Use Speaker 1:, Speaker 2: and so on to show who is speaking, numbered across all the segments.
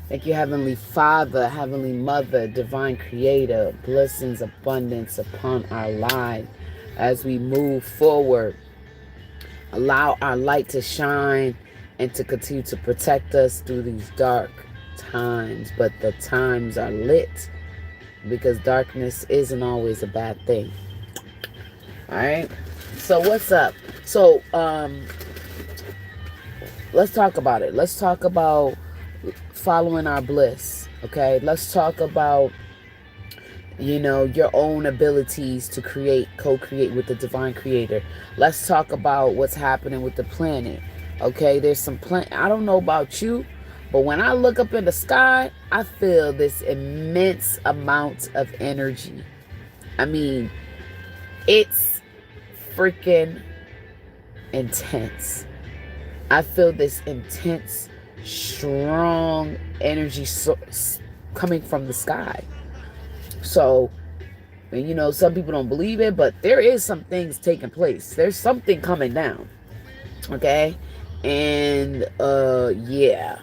Speaker 1: Thank you, Heavenly Father, Heavenly Mother, Divine Creator. Blessings, abundance upon our lives as we move forward. Allow our light to shine and to continue to protect us through these dark times. But the times are lit because darkness isn't always a bad thing. All right. So what's up? So let's talk about it. Let's talk about following our bliss. Okay. Let's talk about your own abilities to create, co-create with the divine creator. Let's talk about what's happening with the planet. Okay, there's some planet. I don't know about you, but when I look up in the sky, I feel this immense amount of energy. I mean, it's freaking intense. I feel this intense, strong energy coming from the sky. So, some people don't believe it, but there is some things taking place. There's something coming down. Okay? And yeah,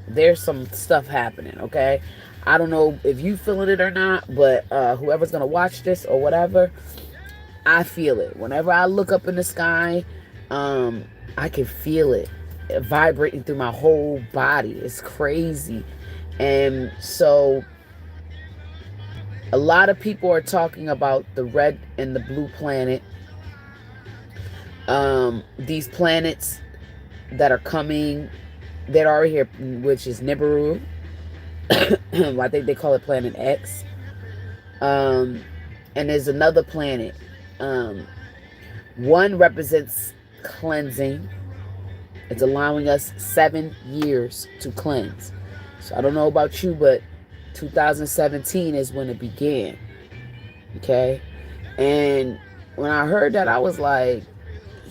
Speaker 1: there's some stuff happening, okay? I don't know if you feeling it or not, but whoever's gonna watch this or whatever, I feel it. Whenever I look up in the sky, I can feel it vibrating through my whole body. It's crazy. And so a lot of people are talking about the red and the blue planet. These planets that are coming, that are here, which is Nibiru. I think they call it Planet X. And there's another planet. One represents cleansing. It's allowing us 7 years to cleanse. So I don't know about you, but 2017 is when it began. Okay? And when I heard that, I was like,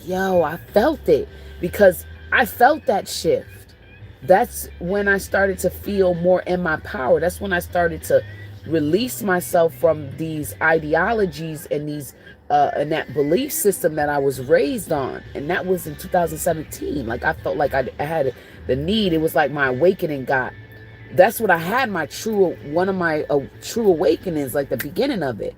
Speaker 1: yo, I felt it. Because I felt that shift. That's when I started to feel more in my power. That's when I started to release myself from these ideologies and these and that belief system that I was raised on. And that was in 2017. Like, I felt like I had the need. It was like my awakening got. That's what I had, one of my true awakenings, like the beginning of it.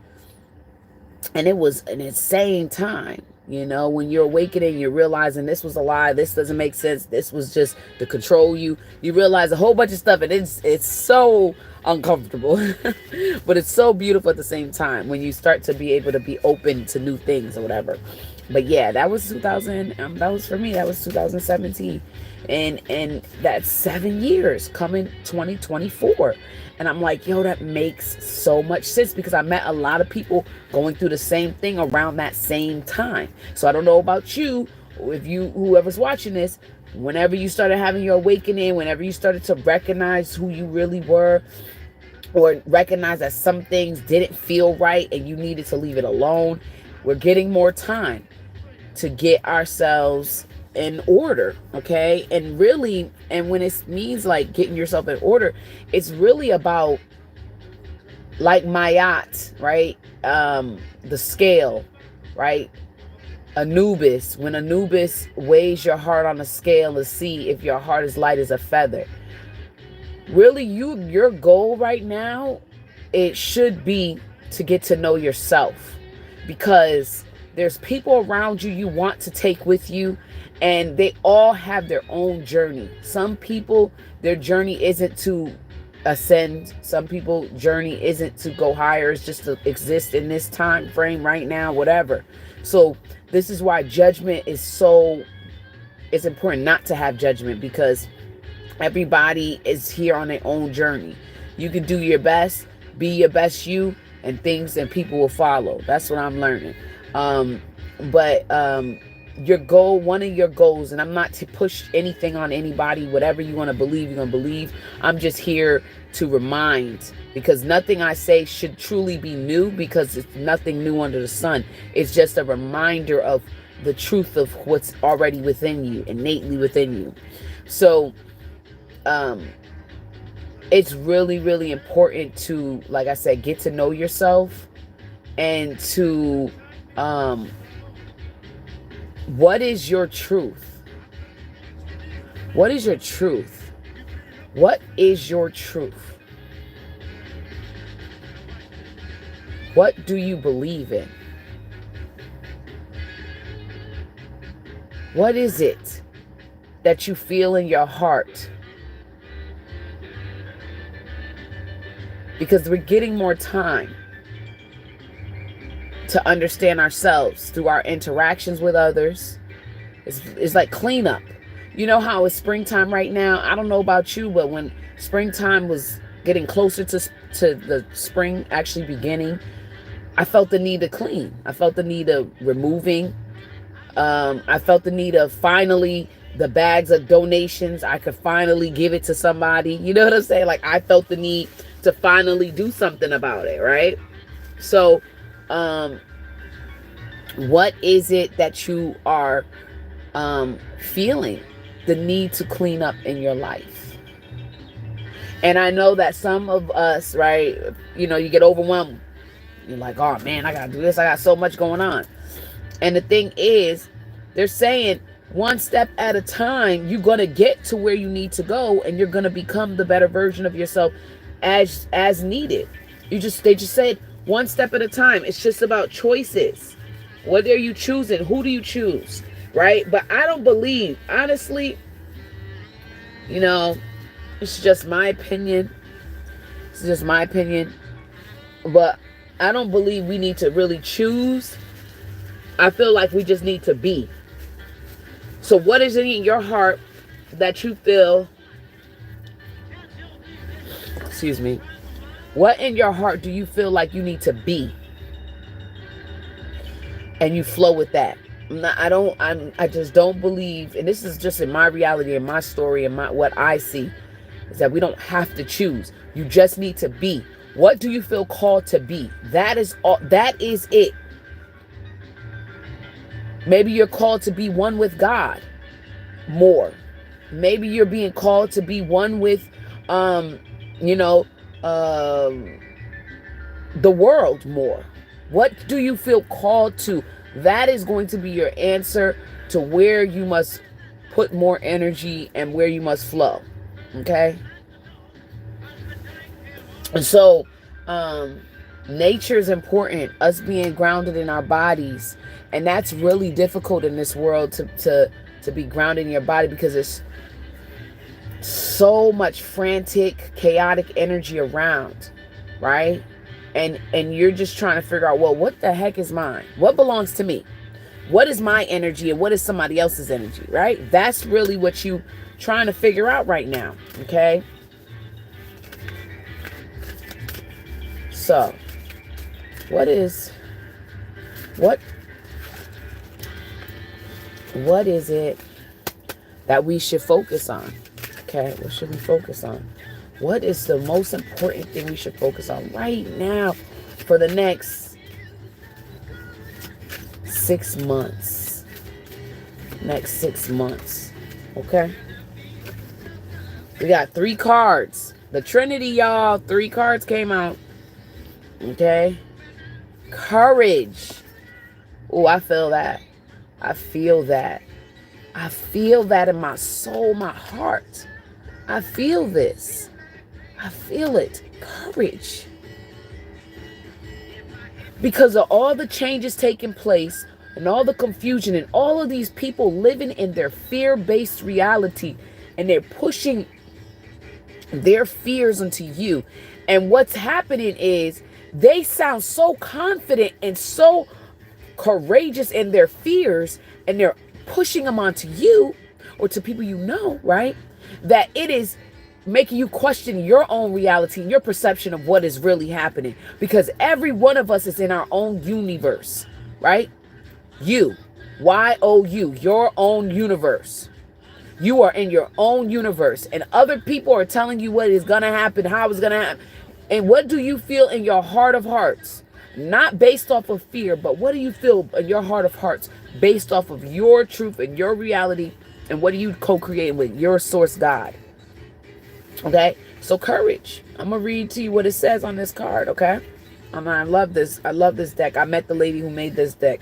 Speaker 1: And it was an insane time. When you're awakening, you're realizing this was a lie. This doesn't make sense. This was just to control you. You realize a whole bunch of stuff, and it's so uncomfortable, but it's so beautiful at the same time when you start to be able to be open to new things or whatever. But yeah, that was 2000. That was for me. That was 2017, and that's 7 years coming 2024. And I'm like, yo, that makes so much sense because I met a lot of people going through the same thing around that same time. So I don't know about you, whoever's watching this, whenever you started having your awakening, whenever you started to recognize who you really were, or recognize that some things didn't feel right and you needed to leave it alone, we're getting more time to get ourselves in order. Okay. And really, and when it means like getting yourself in order, it's really about like Mayat, right? The scale, right? Anubis, when Anubis weighs your heart on a scale to see if your heart is light as a feather. Really, your goal right now, it should be to get to know yourself, because there's people around you want to take with you, and they all have their own journey. Some people, their journey isn't to ascend. Some people journey isn't to go higher. It's just to exist in this time frame right now, whatever. So this is why judgment it's important not to have judgment, because everybody is here on their own journey. You can do your best, be your best you, and people will follow. That's what I'm learning. But your goal, one of your goals, and I'm not to push anything on anybody. Whatever you want to believe, you're going to believe. I'm just here to remind, because nothing I say should truly be new, because it's nothing new under the sun. It's just a reminder of the truth of what's already within you, innately within you. So it's really, really important to, like I said, get to know yourself, and to what is your truth? What is your truth? What is your truth? What do you believe in? What is it that you feel in your heart? Because we're getting more time to understand ourselves through our interactions with others. It's like cleanup. You know how it's springtime right now? I don't know about you, but when springtime was getting closer to the spring actually beginning, I felt the need to clean. I felt the need of removing. I felt the need of finally the bags of donations. I could finally give it to somebody. You know what I'm saying? Like I felt the need to finally do something about it, right? So, what is it that you are feeling the need to clean up in your life? And I know that some of us, right, you know, you get overwhelmed. You're like, oh man, I gotta do this. I got so much going on. And the thing is, they're saying one step at a time, you're gonna get to where you need to go, and you're gonna become the better version of yourself as needed. They just said one step at a time. It's just about choices. What are you choosing? Who do you choose? Right? But I don't believe, honestly, you know, it's just my opinion. It's just my opinion. But I don't believe we need to really choose. I feel like we just need to be. So what is in your heart that you feel, excuse me, what in your heart do you feel like you need to be? And you flow with that. I just don't believe, and this is just in my reality and my story and what I see, is that we don't have to choose. You just need to be. What do you feel called to be? That is all. That is it. Maybe you're called to be one with God more. Maybe you're being called to be one with, the world more. What do you feel called to? That is going to be your answer to where you must put more energy and where you must flow. Okay? And so, nature is important. Us being grounded in our bodies. And that's really difficult in this world to be grounded in your body, because it's so much frantic, chaotic energy around, right? And you're just trying to figure out, well, what the heck is mine? What belongs to me? What is my energy and what is somebody else's energy, right? That's really what you trying to figure out right now, okay? So, what is it that we should focus on? Okay, what should we focus on? What is the most important thing we should focus on right now for the next 6 months? Next 6 months. Okay? We got 3 cards. The Trinity, y'all. 3 cards came out. Okay? Courage. Oh, I feel that. I feel that. I feel that in my soul, my heart. I feel this. I feel it. Courage. Because of all the changes taking place and all the confusion and all of these people living in their fear-based reality, and they're pushing their fears onto you. And what's happening is they sound so confident and so courageous in their fears, and they're pushing them onto you or to people you know, right? That it is making you question your own reality and your perception of what is really happening. Because every one of us is in our own universe, right? You, Y-O-U, your own universe. You are in your own universe, and other people are telling you what is going to happen, how it's going to happen. And what do you feel in your heart of hearts? Not based off of fear, but what do you feel in your heart of hearts based off of your truth and your reality, and what are you co-creating with your source God? Okay, so courage. I'm gonna read to you what it says on this card. Okay, I love this. I love this deck. I met the lady who made this deck.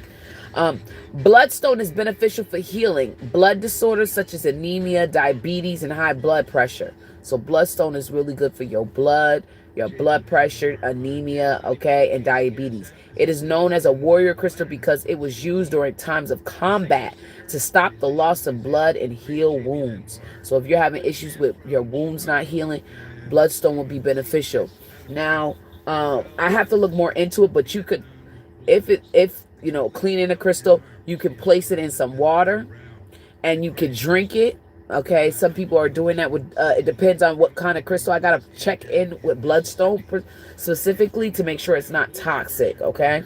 Speaker 1: Bloodstone is beneficial for healing blood disorders such as anemia, diabetes, and high blood pressure. So bloodstone is really good for your blood pressure, anemia, okay, and diabetes. It is known as a warrior crystal because it was used during times of combat to stop the loss of blood and heal wounds. So if you're having issues with your wounds not healing, bloodstone will be beneficial. Now, I have to look more into it, but you could, if you know, cleaning a crystal, you can place it in some water and you can drink it. Okay, some people are doing that with, it depends on what kind of crystal. I gotta check in with bloodstone specifically to make sure it's not toxic, okay?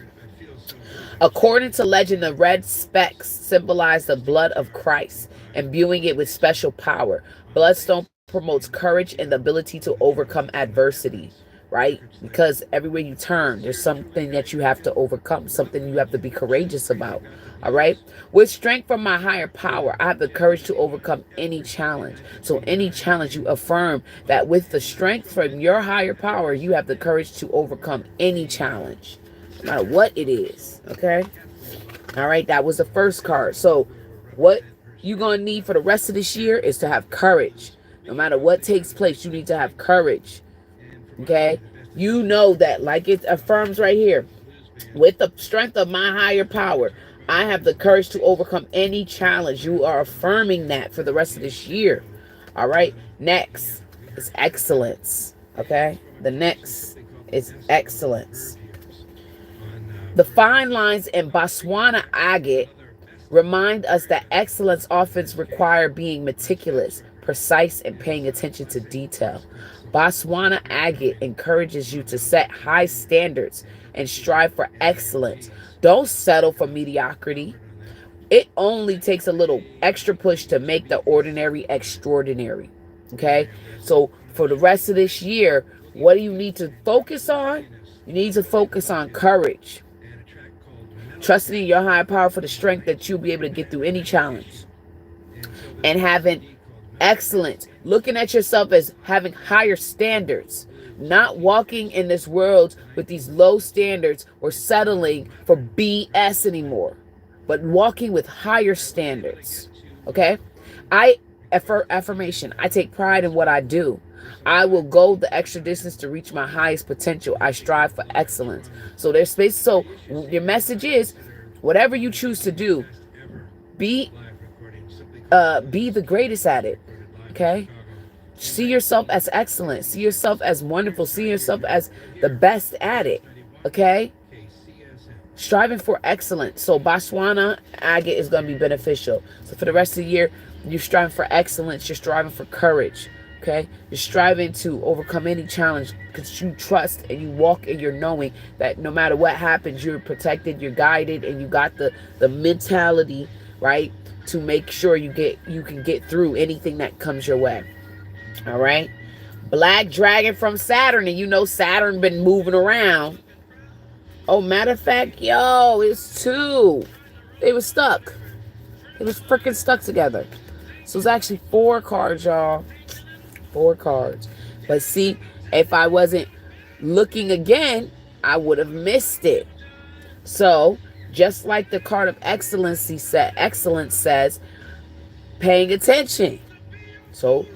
Speaker 1: According to legend, the red specks symbolize the blood of Christ, imbuing it with special power. Bloodstone promotes courage and the ability to overcome adversity, right? Because everywhere you turn, there's something that you have to overcome, something you have to be courageous about. All right. With strength from my higher power, I have the courage to overcome any challenge. So any challenge, you affirm that with the strength from your higher power, you have the courage to overcome any challenge, no matter what it is. Okay. All right. That was the first card. So what you're going to need for the rest of this year is to have courage. No matter what takes place, you need to have courage. Okay. You know that, like it affirms right here, with the strength of my higher power, I have the courage to overcome any challenge. You are affirming that for the rest of this year. All right. Next is excellence. Okay. The next is excellence. The fine lines in Botswana agate remind us that excellence often requires being meticulous, precise, and paying attention to detail. Botswana agate encourages you to set high standards and strive for excellence. Don't settle for mediocrity. It only takes a little extra push to make the ordinary extraordinary. Okay? So for the rest of this year, what do you need to focus on? You need to focus on courage. Trusting in your higher power for the strength that you'll be able to get through any challenge. And having excellence. Looking at yourself as having higher standards. Not walking in this world with these low standards or settling for BS anymore, but walking with higher standards. Okay? Affirmation. I take pride in what I do. I will go the extra distance to reach my highest potential. I strive for excellence. So there's space. So your message is, whatever you choose to do, be the greatest at it. Okay? See yourself as excellent. See yourself as wonderful. See yourself as the best at it. Okay? Striving for excellence. So Botswana agate is going to be beneficial. So for the rest of the year, you're striving for excellence. You're striving for courage. Okay? You're striving to overcome any challenge because you trust and you walk in your knowing that no matter what happens, you're protected, you're guided, and you got the mentality, right, to make sure you can get through anything that comes your way. All right. Black dragon from Saturn. And you know Saturn been moving around. Oh, matter of fact, yo, it's two. They were stuck. They was freaking stuck together. So it's actually 4 cards, y'all. 4 cards. But see, if I wasn't looking again, I would have missed it. So just like the card of excellence says, paying attention. So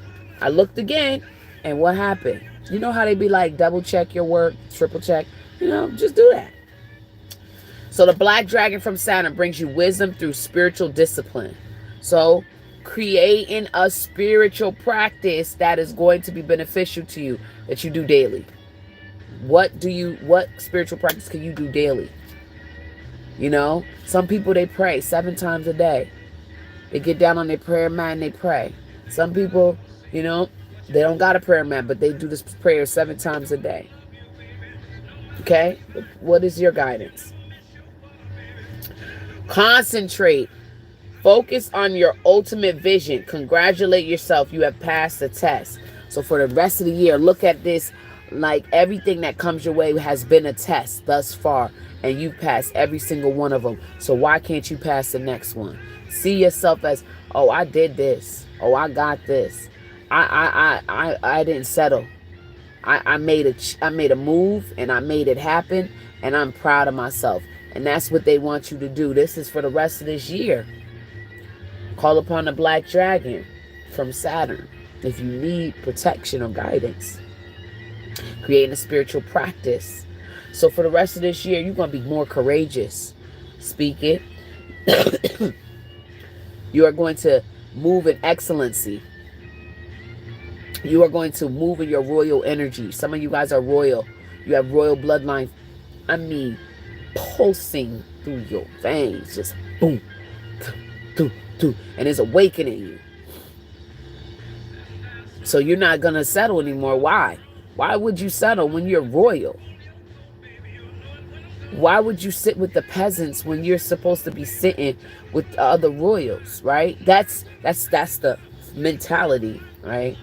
Speaker 1: I looked again, and what happened? You know how they be like, double check your work, triple check? You know, just do that. So the black dragon from Saturn brings you wisdom through spiritual discipline. So creating a spiritual practice that is going to be beneficial to you, that you do daily. What spiritual practice can you do daily? You know, some people, they pray 7 times a day. They get down on their prayer mat and they pray. Some people, you know, they don't got a prayer mat, but they do this prayer 7 times a day. Okay? What is your guidance? Concentrate. Focus on your ultimate vision. Congratulate yourself. You have passed the test. So for the rest of the year, look at this like everything that comes your way has been a test thus far. And you've passed every single one of them. So why can't you pass the next one? See yourself as, oh, I did this. Oh, I got this. I didn't settle. I made a move and I made it happen, and I'm proud of myself. And that's what they want you to do. This is for the rest of this year. Call upon the black dragon from Saturn. if you need protection or guidance. Creating a spiritual practice. So for the rest of this year, you're going to be more courageous. Speak it. You are going to move in excellency. You are going to move in your royal energy. Some of you guys are royal. You have royal bloodline. I mean, pulsing through your veins. Just boom, boom, boom. And it's awakening you. So you're not going to settle anymore. Why? Why would you settle when you're royal? Why would you sit with the peasants when you're supposed to be sitting with the other royals, right? That's the mentality, right?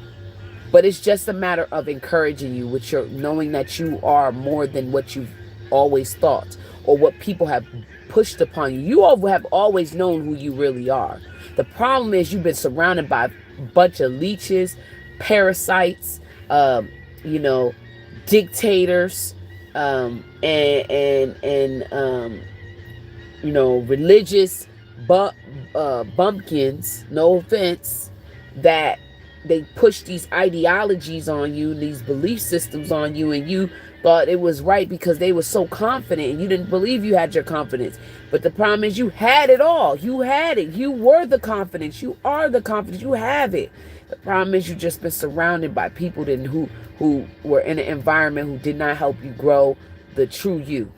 Speaker 1: But it's just a matter of encouraging you with your knowing that you are more than what you've always thought or what people have pushed upon you. You all have always known who you really are. The problem is you've been surrounded by a bunch of leeches, parasites, dictators, religious bumpkins, no offense, that they push these ideologies on you, these belief systems on you, and you thought it was right because they were so confident and you didn't believe you had your confidence. But the problem is you had it all. You had it. You were the confidence. You are the confidence. You have it. The problem is you just been surrounded by people who were in an environment who did not help you grow the true you.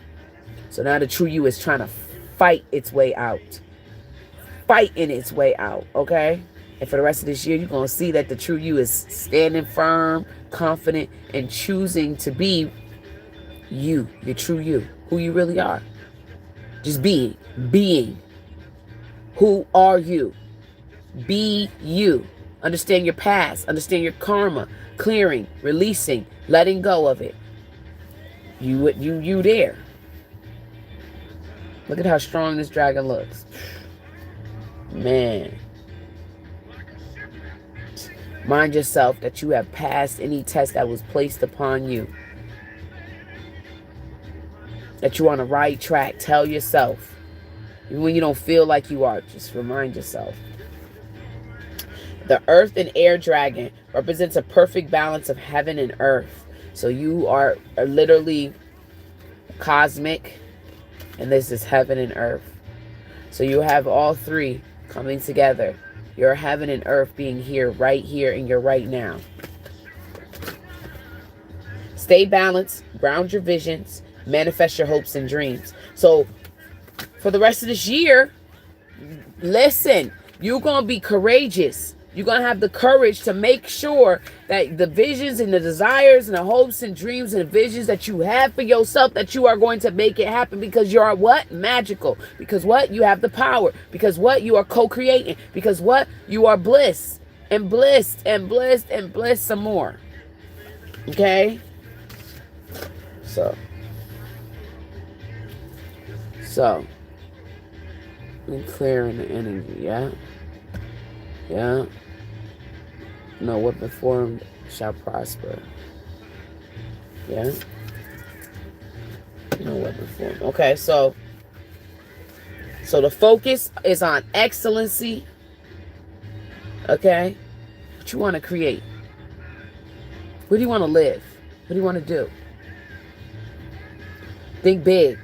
Speaker 1: So now the true you is trying to fight its way out. Fighting its way out, okay? And for the rest of this year, you're going to see that the true you is standing firm, confident, and choosing to be you, your true you, who you really are. Just being. Who are you? Be you. Understand your past. Understand your karma. Clearing, releasing, letting go of it. You there. Look at how strong this dragon looks. Man. Mind yourself that you have passed any test that was placed upon you. That you're on the right track. Tell yourself. Even when you don't feel like you are, just remind yourself. The earth and air dragon represents a perfect balance of heaven and earth. So you are literally cosmic, and this is heaven and earth. So you have all three coming together. Your heaven and earth being here in your right now. Stay balanced, ground your visions, manifest your hopes and dreams. So for the rest of this year, listen, you're going to be courageous. You're going to have the courage to make sure that the visions and the desires and the hopes and dreams and the visions that you have for yourself, that you are going to make it happen because you are what? Magical. Because what? You have the power. Because what? You are co-creating. Because what? You are bliss and blissed and blissed and blissed some more. Okay? So. I'm clearing the energy, yeah? Yeah. No weapon formed shall prosper. Yeah. No weapon formed. Okay, so the focus is on excellency. Okay? What you want to create? Where do you want to live? What do you want to do? Think big.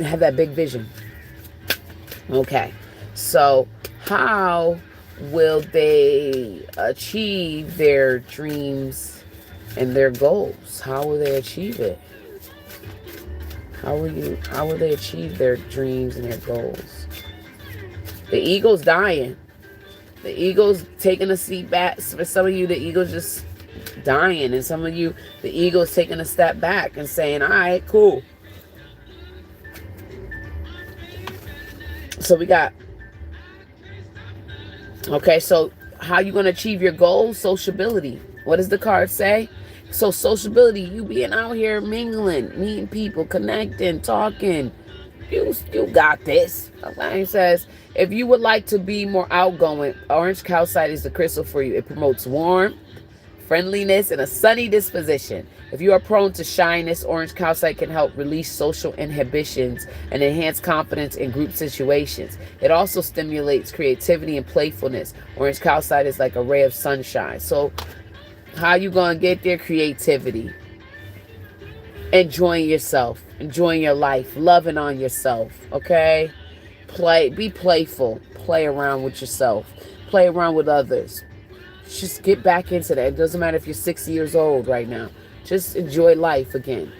Speaker 1: Have that big vision. Okay. So how will they achieve their dreams and their goals? How will they achieve it? How will they achieve their dreams and their goals? The eagle's dying. The eagle's taking a seat back. For some of you, the eagle's just dying. And some of you, the eagle's taking a step back and saying, all right, cool. So we got, okay, so how you going to achieve your goals? Sociability. What does the card say? So sociability, you being out here mingling, meeting people, connecting, talking. You got this. Okay, it says, if you would like to be more outgoing, orange calcite is the crystal for you. It promotes warmth, friendliness, and a sunny disposition. If you are prone to shyness, orange calcite can help release social inhibitions and enhance confidence in group situations. It also stimulates creativity and playfulness. Orange calcite is like a ray of sunshine. So how you gonna get there? Creativity. Enjoying yourself, enjoying your life, loving on yourself, okay? Be playful, play around with yourself, play around with others. Just get back into that. It doesn't matter if you're 60 years old right now. Just enjoy life again.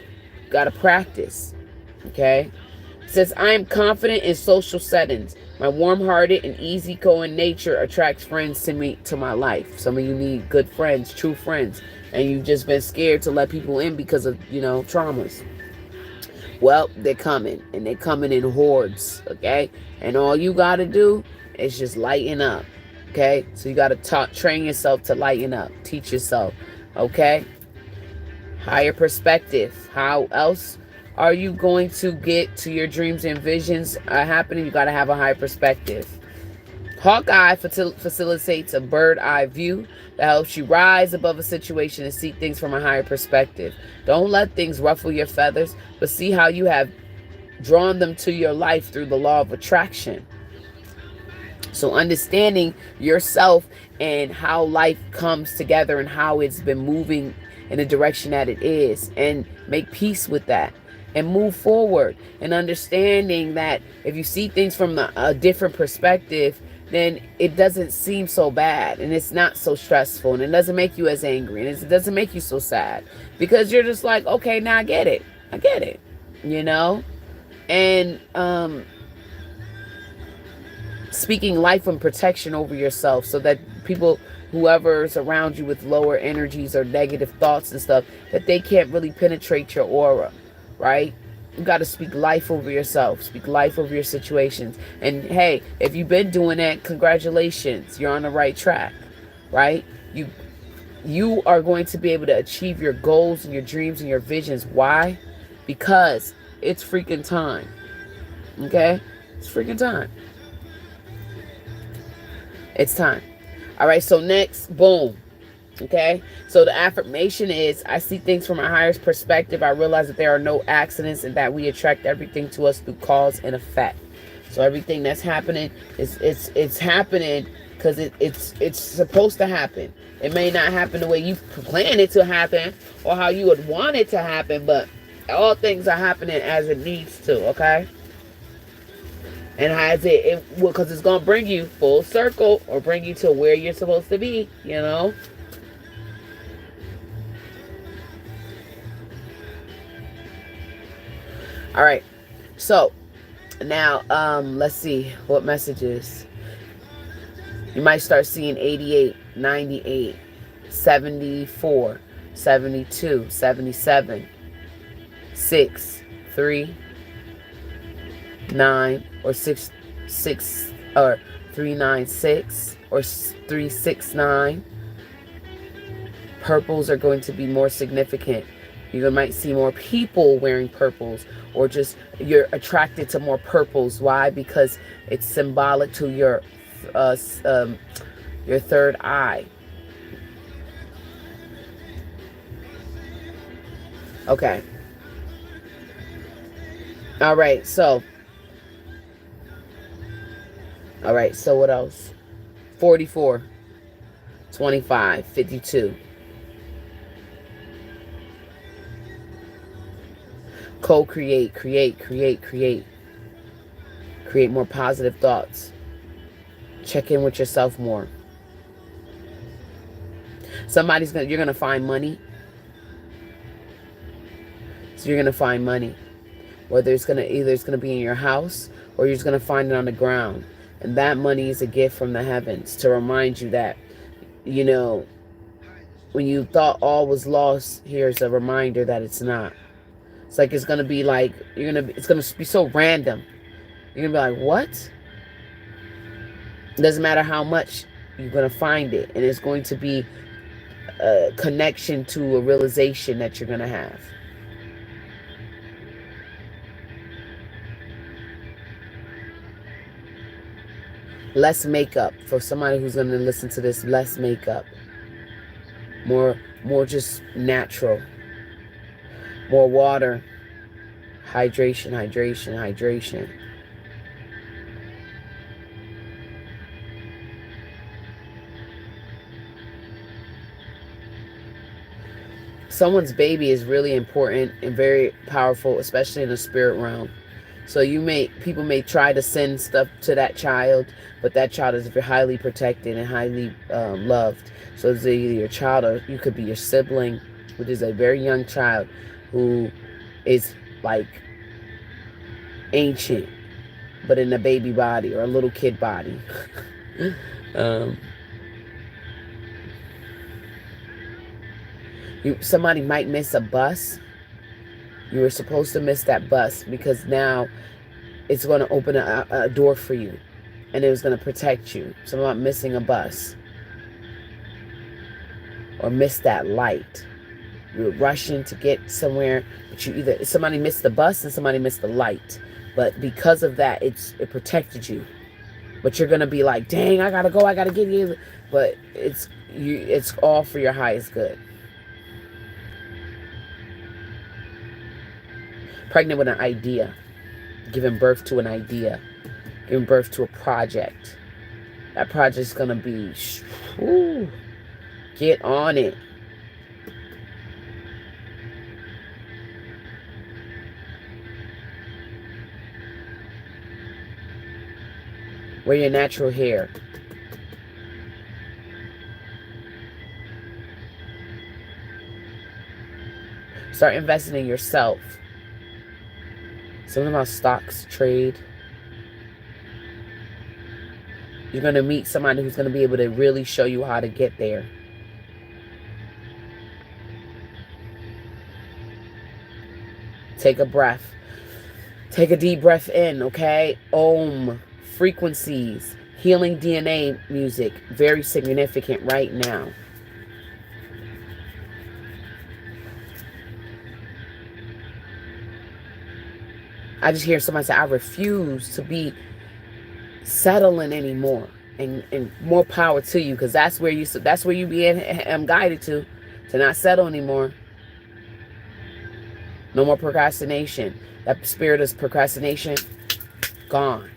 Speaker 1: Gotta practice, okay? It says, I am confident in social settings. My warm-hearted and easygoing nature attracts friends to my life. Some of you need good friends, true friends, and you've just been scared to let people in because of, traumas. Well, they're coming, and they're coming in hordes, okay? And all you got to do is just lighten up, okay? So you got to train yourself to lighten up. Teach yourself, okay? Higher perspective. How else are you going to get to your dreams and visions happening? You got to have a high perspective. Hawkeye facilitates a bird eye view that helps you rise above a situation and see things from a higher perspective. Don't let things ruffle your feathers, but see how you have drawn them to your life through the law of attraction. So understanding yourself and how life comes together and how it's been moving in the direction that it is, and make peace with that and move forward, and understanding that if you see things from a different perspective, then it doesn't seem so bad, and it's not so stressful, and it doesn't make you as angry, and it doesn't make you so sad, because you're just like, okay, now I get it, and speaking life and protection over yourself, so that whoever's around you with lower energies or negative thoughts and stuff, that they can't really penetrate your aura, right? You got to speak life over yourself, speak life over your situations. And hey, if you've been doing that, congratulations, you're on the right track, right? You are going to be able to achieve your goals and your dreams and your visions. Why? Because it's freaking time, okay? It's freaking time. It's time. All right, so next, boom. Okay, so the affirmation is, I see things from a higher perspective. I realize that there are no accidents and that we attract everything to us through cause and effect. So everything that's happening it's happening because it's supposed to happen. It may not happen the way you planned it to happen or how you would want it to happen, but all things are happening as it needs to, okay? And as because it's going to bring you full circle or bring you to where you're supposed to be, All right. So now, let's see what messages. You might start seeing 88, 98, 74, 72, 77, 6, 3, 9, or 6, or 396, or 369. Purples are going to be more significant. You might see more people wearing purples, or just you're attracted to more purples. Why? Because it's symbolic to your third eye. Okay. All right. So what else? 44, 25, 52. Co-create, create more positive thoughts. Check in with yourself more. You're gonna find money. So you're gonna find money. Whether it's gonna be in your house, or you're just gonna find it on the ground. And that money is a gift from the heavens to remind you that, when you thought all was lost, here's a reminder that it's not. It's like it's gonna be like it's gonna be so random. You're gonna be like, what? It doesn't matter how much, you're gonna find it, and it's going to be a connection to a realization that you're gonna have. Less makeup. For somebody who's gonna listen to this, less makeup. more just natural. More water. Hydration, hydration, hydration. Someone's baby is really important and very powerful, especially in the spirit realm. So people may try to send stuff to that child, but that child is highly protected and highly loved. So it's either your child or you could be your sibling, which is a very young child who is like ancient, but in a baby body or a little kid body. Somebody might miss a bus. You were supposed to miss that bus because now it's going to open a door for you, and it was going to protect you. So about missing a bus or miss that light. You were rushing to get somewhere, but somebody missed the bus and somebody missed the light. But because of that, it protected you. But you're going to be like, dang, I got to go, I got to get you. But it's all for your highest good. Pregnant with an idea. Giving birth to an idea. Giving birth to a project. That project's going to be, whoo, get on it. Wear your natural hair. Start investing in yourself. Something about stocks, trade. You're going to meet somebody who's going to be able to really show you how to get there. Take a breath. Take a deep breath in, okay? Om. Frequencies. Healing DNA music. Very significant right now. I just hear somebody say, I refuse to be settling anymore. And more power to you, because that's where you being guided to not settle anymore. No more procrastination. That spirit of procrastination, gone.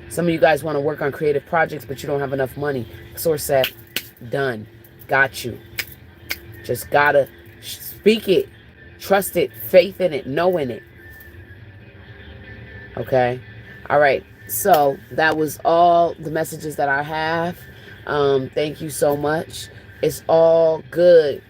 Speaker 1: Some of you guys want to work on creative projects, but you don't have enough money. Source said, done. Got you. Just gotta speak it. Trust it. Faith in it. Know in it. Okay? All right. So that was all the messages that I have. Thank you so much. It's all good.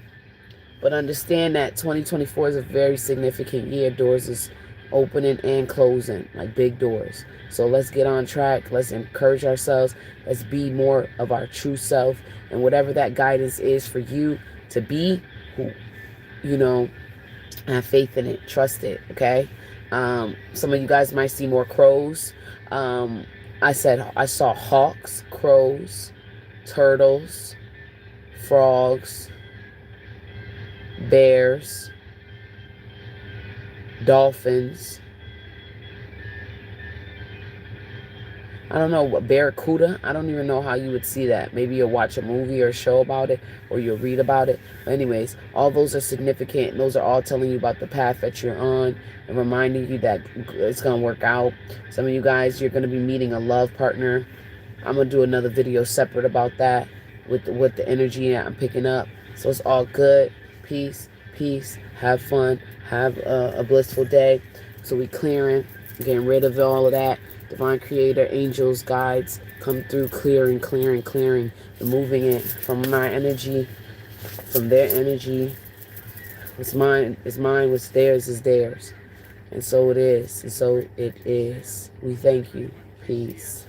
Speaker 1: But understand that 2024 is a very significant year. Doors is opening and closing, like big doors. So let's get on track. Let's encourage ourselves. Let's be more of our true self. And whatever that guidance is for you to be, have faith in it. Trust it, okay? Some of you guys might see more crows. I saw hawks, crows, turtles, frogs, bears, dolphins. I don't know, barracuda. I don't even know how you would see that. Maybe you'll watch a movie or a show about it, or you'll read about it. But anyways, all those are significant. Those are all telling you about the path that you're on and reminding you that it's going to work out. Some of you guys, you're going to be meeting a love partner. I'm going to do another video separate about that with the energy I'm picking up. So it's all good. Peace, peace. Have fun. Have a blissful day. So we clearing, getting rid of all of that. Divine Creator, angels, guides, come through, clearing, removing it from my energy, from their energy. What's mine is mine, what's theirs is theirs. And so it is, and so it is. We thank you. Peace.